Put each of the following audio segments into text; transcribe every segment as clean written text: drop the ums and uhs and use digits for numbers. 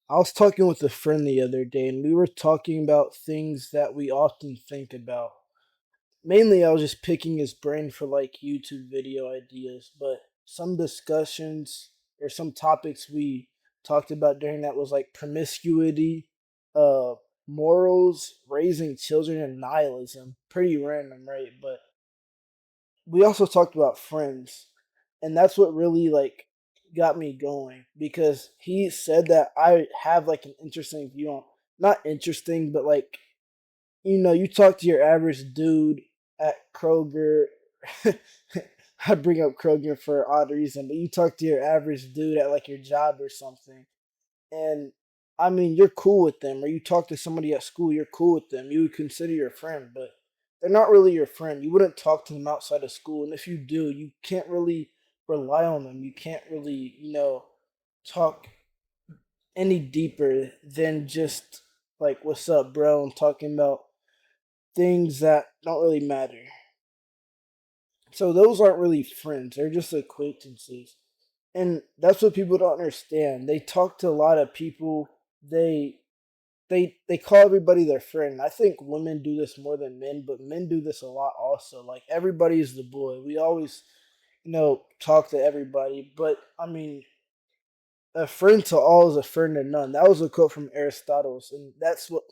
I was talking with a friend the other day, and we were talking about things that we often think about. Mainly, I was just picking his brain for like YouTube video ideas, but some discussions or some topics we talked about during that was like promiscuity, uh, morals, raising children, and nihilism. Pretty random, right? But we also talked about friends, and that's what really like got me going because he said that I have like an interesting view on, not interesting, but like, you talk to your average dude at Kroger. I bring up Kroger for odd reason, but you talk to your average dude at like your job or something, and I mean, you're cool with them, or you talk to somebody at school, you're cool with them, you would consider your friend, but they're not really your friend. You wouldn't talk to them outside of school, and if you do, you can't really rely on them. You can't really, talk any deeper than just like, what's up, bro, and talking about things that don't really matter. So those aren't really friends, they're just acquaintances. And that's what people don't understand. They talk to a lot of people, they they call everybody their friend. I think women do this more than men, but men do this a lot also. Like everybody is the boy. We always, talk to everybody. But I mean, a friend to all is a friend to none. That was a quote from Aristotle, and that's what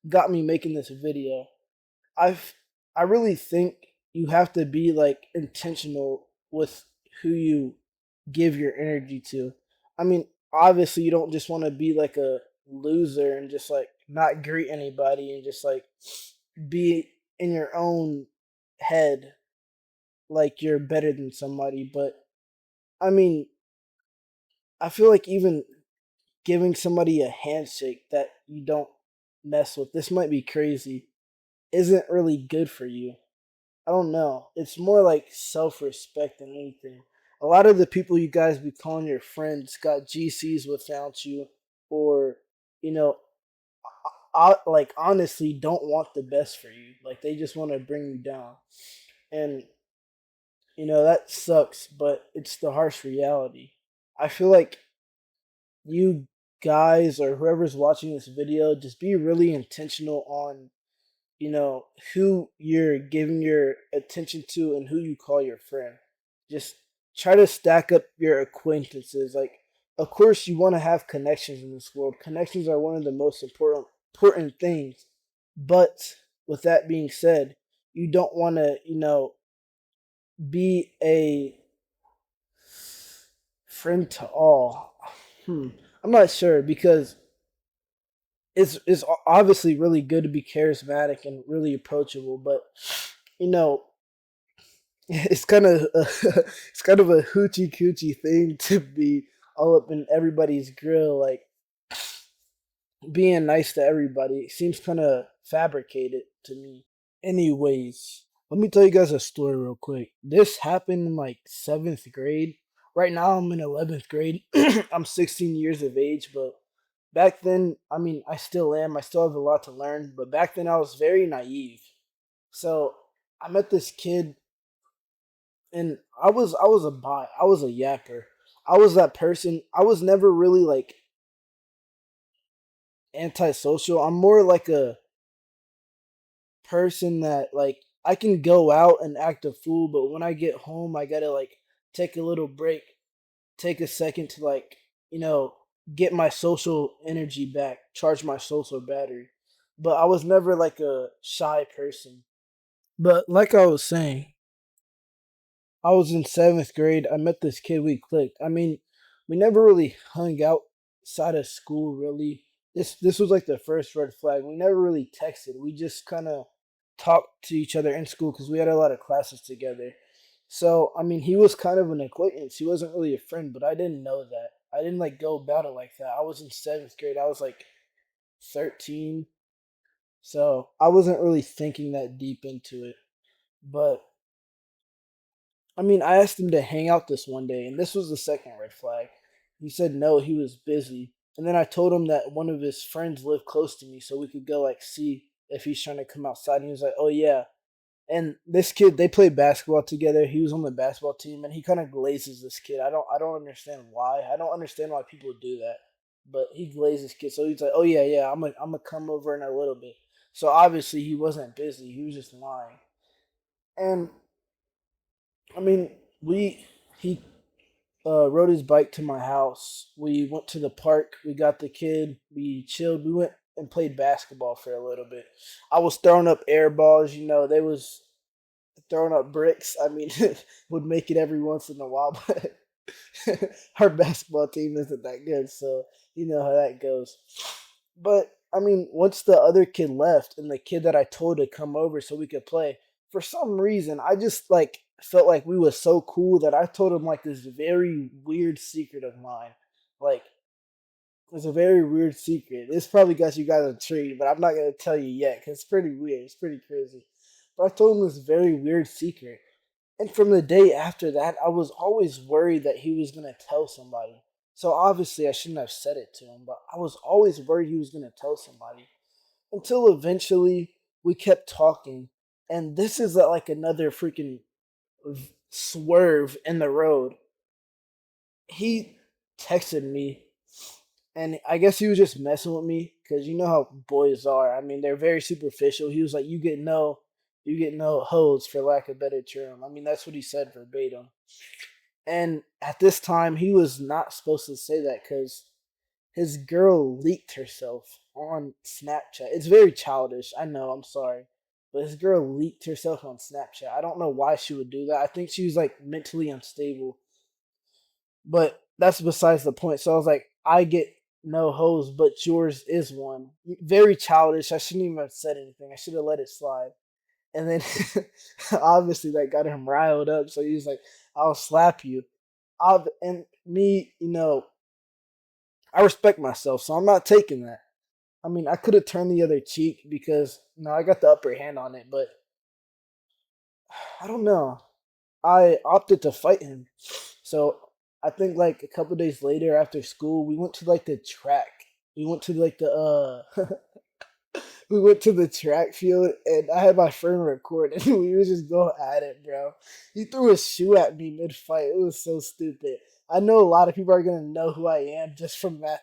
got me making this video. I've I really think you have to be like intentional with who you give your energy to. I mean, obviously you don't just want to be like a loser and just like not greet anybody and just like be in your own head like you're better than somebody, but I mean, I feel like even giving somebody a handshake that you don't mess with, this might be crazy, isn't really good for you. I don't know. It's more like self respect than anything. A lot of the people you guys be calling your friends got GCs without you, or, you know, like honestly don't want the best for you. Like they just want to bring you down. And, that sucks, but it's the harsh reality. I feel like you guys or whoever's watching this video, just be really intentional on who you're giving your attention to and who you call your friend. Just try to stack up your acquaintances. Like, of course, you want to have connections in this world. Connections are one of the most important things. But with that being said, you don't want to, be a friend to all. I'm not sure because it's obviously really good to be charismatic and really approachable, but you know it's kind of it's kind of a hoochie coochie thing to be all up in everybody's grill, like being nice to everybody. It seems kind of fabricated to me. Anyways, let me tell you guys a story real quick. This happened in like seventh grade. Right now, I'm in 11th grade. I'm 16 years of age, but back then, I mean, I still am. I still have a lot to learn, but back then, I was very naive. So I met this kid, and I was a bot. I was a yapper. I was that person. I was never really like antisocial. I'm more like a person that like I can go out and act a fool, but when I get home, I gotta like take a little break, take a second to like you know get my social energy back, charge my social battery. But I was never like a shy person. But like I was saying, I was in seventh grade. I met this kid. We clicked. I mean, we never really hung outside of school. Really, this was like the first red flag. We never really texted. We just kind of talked to each other in school because we had a lot of classes together. So I mean, he was kind of an acquaintance. He wasn't really a friend, but I didn't know that. I didn't like go about it like that. I was in seventh grade. I was like 13, so I wasn't really thinking that deep into it. But I mean, I asked him to hang out this one day, and this was the second red flag. He said no, he was busy. And then I told him that one of his friends lived close to me, so we could go like see if he's trying to come outside. And he was like, "Oh yeah." And this kid, they played basketball together. He was on the basketball team, and he kind of glazes this kid. I don't understand why. I don't understand why people do that. but he glazes kids. So he's like, "Oh yeah, yeah, I'm gonna come over in a little bit." So obviously he wasn't busy. He was just lying. And I mean, we he rode his bike to my house. We went to the park. We got the kid. We chilled. We went and played basketball for a little bit. I was throwing up air balls. They was throwing up bricks. I mean, would make it every once in a while, but our basketball team isn't that good, so you know how that goes. But I mean, once the other kid left and the kid that I told to come over so we could play, for some reason I just like felt like we was so cool that I told him like this very weird secret of mine. Like it's a very weird secret. This probably got you guys intrigued, but I'm not gonna tell you yet because it's pretty weird. It's pretty crazy. But I told him this very weird secret. And from the day after that, I was always worried that he was going to tell somebody. So obviously, I shouldn't have said it to him, but I was always worried he was going to tell somebody. Until eventually, we kept talking. And this is like another freaking swerve in the road. He texted me, and I guess he was just messing with me because you know how boys are. I mean, they're very superficial. He was like, You get no hoes, for lack of a better term." I mean, that's what he said verbatim. And at this time, he was not supposed to say that because his girl leaked herself on Snapchat. It's very childish. I know. I'm sorry. But his girl leaked herself on Snapchat. I don't know why she would do that. I think she was like mentally unstable. But that's besides the point. So I was like, I get no hoes, but yours is one. Very childish. I shouldn't even have said anything. I should have let it slide. And then obviously that got him riled up. So he was like, I'll slap you. And me, I respect myself, so I'm not taking that. I mean, I could have turned the other cheek because I got the upper hand on it, but I don't know. I opted to fight him. So I think like a couple days later after school, we went to like the track. We went to like the we went to the track field and I had my friend record and we would just go at it, bro. He threw a shoe at me mid fight. It was so stupid. I know a lot of people are gonna know who I am just from that,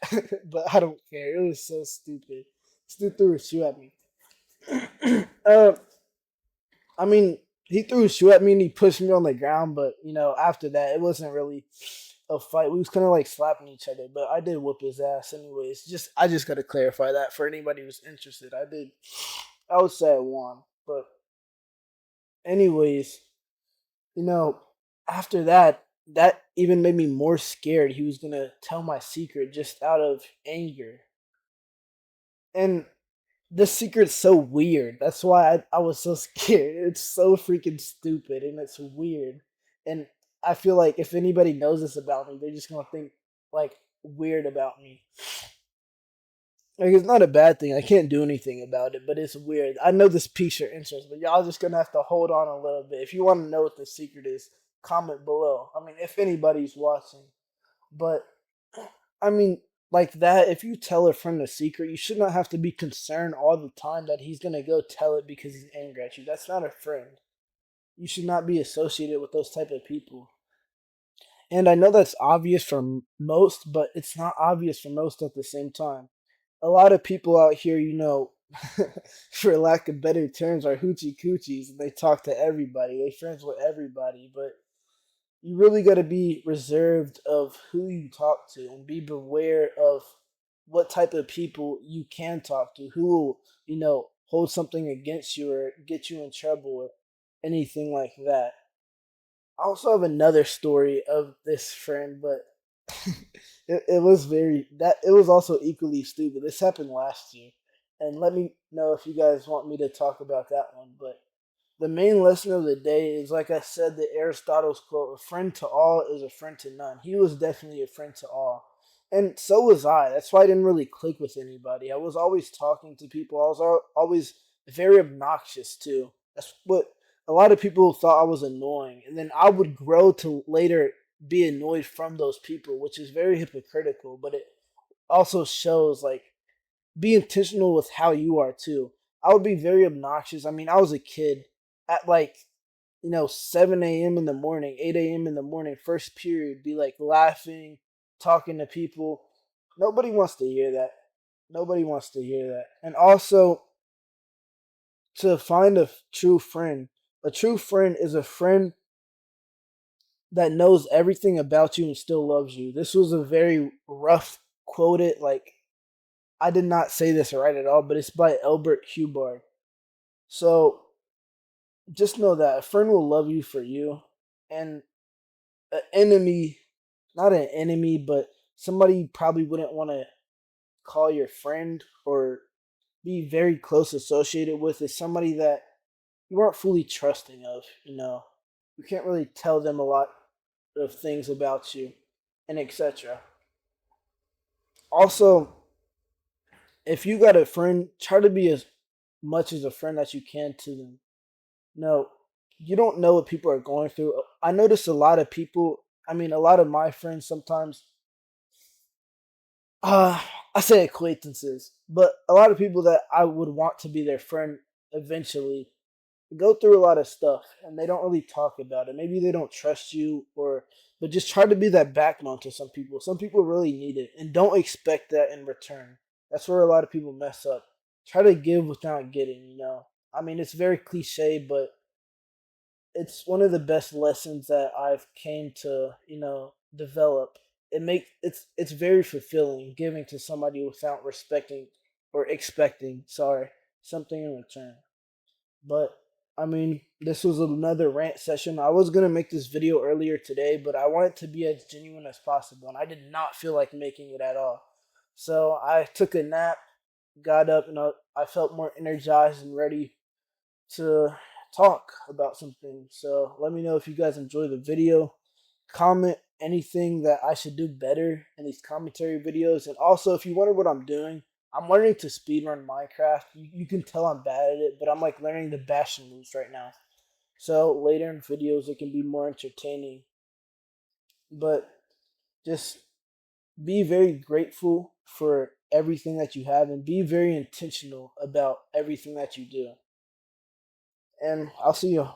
but I don't care. It was so stupid. This dude threw a shoe at me. uh, I mean, he threw a shoe at me and he pushed me on the ground, but after that, it wasn't really a fight. We was kind of like slapping each other, but I did whoop his ass anyways. I just gotta clarify that for anybody who's interested. I did. I would say I won, but anyways, you know, after that, that even made me more scared. He was gonna tell my secret just out of anger, and this secret's so weird. That's why I was so scared. It's so freaking stupid and it's weird. And I feel like if anybody knows this about me, they're just gonna think like weird about me. Like it's not a bad thing. I can't do anything about it, but it's weird. I know this piques your interest, but y'all just gonna have to hold on a little bit. If you want to know what the secret is, comment below. I mean, if anybody's watching, but I mean, like that, if you tell a friend a secret, you should not have to be concerned all the time that he's going to go tell it because he's angry at you. That's not a friend. You should not be associated with those type of people. And I know that's obvious for most, but it's not obvious for most at the same time. A lot of people out here, for lack of better terms, are hoochie coochies and they talk to everybody. They friends with everybody, but you really got to be reserved of who you talk to and be beware of what type of people you can talk to who will hold something against you or get you in trouble or anything like that. I also have another story of this friend, but it was very that it was also equally stupid. This happened last year, and let me know if you guys want me to talk about that one. But the main lesson of the day is, like I said, the Aristotle's quote: "A friend to all is a friend to none." He was definitely a friend to all, and so was I. That's why I didn't really click with anybody. I was always talking to people. I was always very obnoxious too. That's what a lot of people thought I was annoying, and then I would grow to later be annoyed from those people, which is very hypocritical. But it also shows like be intentional with how you are too. I would be very obnoxious. I mean, I was a kid at like 7 a.m. in the morning, 8 a.m. in the morning, first period, be like laughing, talking to people. Nobody wants to hear that. Nobody wants to hear that. And also, to find a true friend is a friend that knows everything about you and still loves you. This was a very rough quoted, like, I did not say this right at all, but it's by Albert Hubbard. So just know that a friend will love you for you, and an enemy, not an enemy, but somebody you probably wouldn't want to call your friend or be very close associated with is somebody that you aren't fully trusting of, you know. You can't really tell them a lot of things about you and etc. Also, if you got a friend, try to be as much as a friend that you can to them. No, you don't know what people are going through. I notice a lot of people, I mean, a lot of my friends sometimes, uh, I say acquaintances, but a lot of people that I would want to be their friend eventually go through a lot of stuff and they don't really talk about it. Maybe they don't trust you or but just try to be that backbone to some people. Some people really need it and don't expect that in return. That's where a lot of people mess up. Try to give without getting, you know. I mean, it's very cliche, but it's one of the best lessons that I've came to, you know, develop. It's very fulfilling giving to somebody without respecting or expecting, sorry, something in return. But I mean, this was another rant session. I was gonna make this video earlier today, but I wanted to be as genuine as possible, and I did not feel like making it at all. So I took a nap, got up, and I felt more energized and ready to talk about something. So let me know if you guys enjoy the video. Comment anything that I should do better in these commentary videos. And also, if you wonder what I'm doing, I'm learning to speedrun Minecraft. You can tell I'm bad at it, but I'm like learning the bashing moves right now. So later in videos, it can be more entertaining. But just be very grateful for everything that you have and be very intentional about everything that you do. And I'll see you